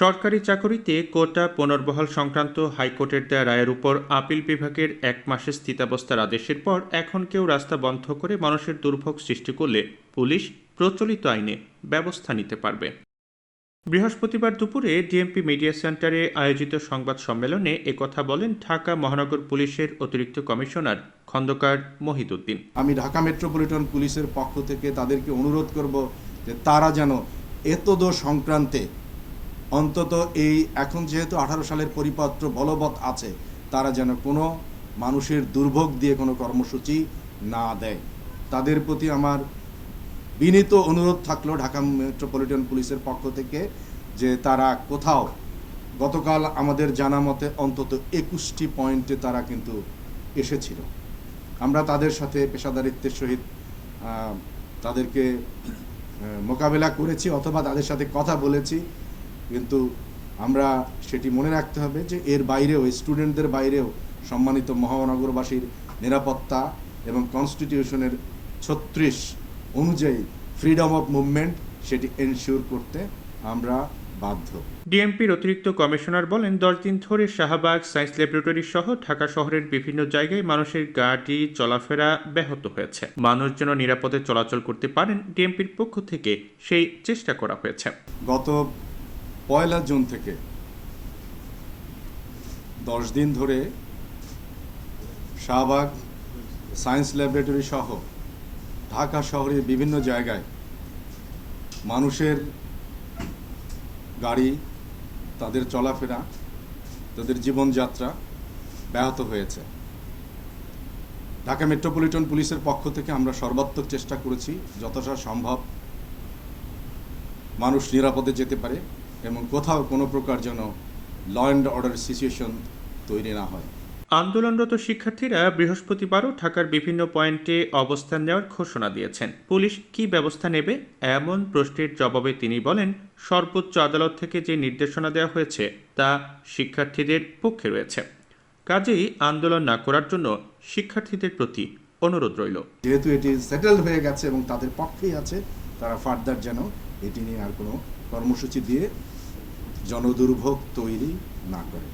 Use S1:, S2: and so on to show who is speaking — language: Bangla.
S1: সরকারি চাকরিতে কোটা পুনর্বহাল সংক্রান্ত হাইকোর্টের দেয়া রায়ের উপর আপিল বিভাগের 1 মাসের স্থিতাবস্থার আদেশের পর এখন কেউ রাস্তা বন্ধ করে মানুষের দুর্ভোগ সৃষ্টি করলে পুলিশ প্রচলিত আইনে ব্যবস্থা নিতে পারবে। বৃহস্পতিবার দুপুরে ডিএমপি মিডিয়া সেন্টারে আয়োজিত সংবাদ সম্মেলনে একথা বলেন ঢাকা মহানগর পুলিশের অতিরিক্ত কমিশনার খন্দকার মহিদুদ্দিন।
S2: আমি ঢাকা মেট্রোপলিটন পুলিশের পক্ষ থেকে তাদেরকে অনুরোধ করব যে তারা যেন এতদ সংক্রান্তে অন্তত এই এখন যেহেতু 18 সালের পরিপত্র বলবৎ আছে, তারা যেন কোনো মানুষের দুর্ভোগ দিয়ে কোনো কর্মসূচি না দেয়। তাদের প্রতি আমার বিনীত অনুরোধ থাকলো ঢাকা মেট্রোপলিটন পুলিশের পক্ষ থেকে যে তারা কোথাও গতকাল আমাদের জানা মতে অন্তত 21টি পয়েন্টে তারা কিন্তু এসেছিল। আমরা তাদের সাথে পেশাদারিত্বের সহিত তাদেরকে মোকাবেলা করেছি অথবা তাদের সাথে কথা বলেছি, কিন্তু আমরা সেটি মনে রাখতে হবে যে এর বাইরেও স্টুডেন্টদের বাইরেও সম্মানিত মহানগরবাসীর নিরাপত্তা এবং কনস্টিটিউশনের 36 অনুযায়ী ফ্রিডম অফ মুভমেন্ট সেটি এনশিওর করতে আমরা বাধ্য।
S1: ডিএমপির অতিরিক্ত কমিশনার বলেন 10 দিন ধরে শাহবাগ, সায়েন্স ল্যাবরেটরি সহ ঢাকা শহরের বিভিন্ন জায়গায় মানুষের গাড়ি চলাফেরা ব্যাহত হয়েছে। মানুষ যেন নিরাপদে চলাচল করতে পারেন ডিএমপির পক্ষ থেকে সেই চেষ্টা করা হয়েছে।
S2: গত 1 জুন থেকে 10 দিন ধরে শাহবাগ, সায়েন্স ল্যাবরেটরি সহ ঢাকা শহরের বিভিন্ন জায়গায় মানুষের গাড়ি, তাদের চলাফেরা, তাদের জীবনযাত্রা ব্যাহত হয়েছে। ঢাকা মেট্রোপলিটন পুলিশের পক্ষ থেকে আমরা সর্বাত্মক চেষ্টা করেছি যতটা সম্ভব মানুষ নিরাপদে যেতে পারে এবং কোথাও কোনো প্রকার যেন ল অ্যান্ড অর্ডার সিচুয়েশন তৈরি না হয়।
S1: আন্দোলনরত শিক্ষার্থীরা বৃহস্পতিবারও ঢাকার বিভিন্ন পয়েন্টে অবস্থান নেওয়ার ঘোষণা দিয়েছেন। পুলিশ কী ব্যবস্থা নেবে এমন প্রশ্নের জবাবে তিনি বলেন, সর্বোচ্চ আদালত থেকে যে নির্দেশনা দেওয়া হয়েছে তা শিক্ষার্থীদের পক্ষে রয়েছে, কাজেই আন্দোলন না করার জন্য শিক্ষার্থীদের প্রতি অনুরোধ রইল।
S2: যেহেতু এটি সেটেলড হয়ে গেছে এবং তাদের পক্ষেই আছে, তারা ফার্দার যেন এটি নিয়ে আর কোনো কর্মসূচি দিয়ে জনদুর্ভোগ তৈরি না করে।